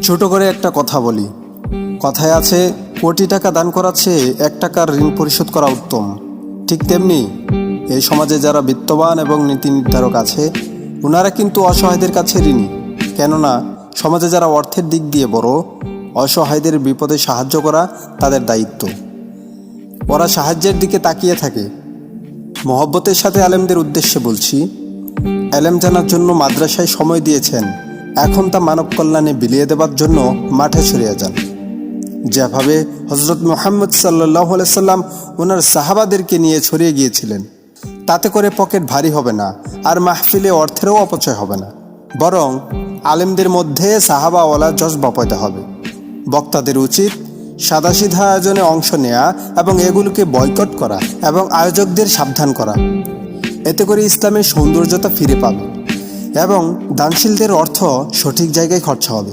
ছোট করে একটা কথা বলি। কথায় আছে, কোটি টাকা দান করার চেয়ে 1 টাকার ঋণ পরিশোধ করা উত্তম। ঠিক তেমনি এই সমাজে যারা বিত্তবান এবং নীতি নির্ধারক আছে, ওনারা কিন্তু অসহায়দের কাছে ঋণী। কেননা সমাজে যারা অর্থের দিক দিয়ে বড়, অসহায়দের বিপদে সাহায্য করা তাদের দায়িত্ব। ওরা সাহায্যের দিকে তাকিয়ে থাকে। মহব্বতের সাথে আলেমদের উদ্দেশ্যে বলছি, এলেম জানার জন্য মাদ্রাসায় সময় দিয়েছেন, এখন তা মানব কল্যাণে বিলিয়ে দেবার জন্য মাঠে ছড়িয়ে যান। যেভাবে হজরত মুহাম্মদ সাল্লাল্লাহু আলাইহি সাল্লাম ওনার সাহাবাদেরকে নিয়ে ছড়িয়ে গিয়েছিলেন, তাতে করে পকেট ভারী হবে না, আর মাহফিলে অর্থেরও অপচয় হবে না। বরং আলেমদের মধ্যে সাহাবাওয়ালা জজবা পয়দা হবে। বক্তাদের উচিত সাদাসিধা আয়োজনে অংশ নেয়া এবং এগুলোকে বয়কট করা এবং আয়োজকদের সাবধান করা। এতে করে ইসলামের সৌন্দর্যতা ফিরে পাবে এবং দানশীলদের অর্থ সঠিক জায়গায় খরচা হবে।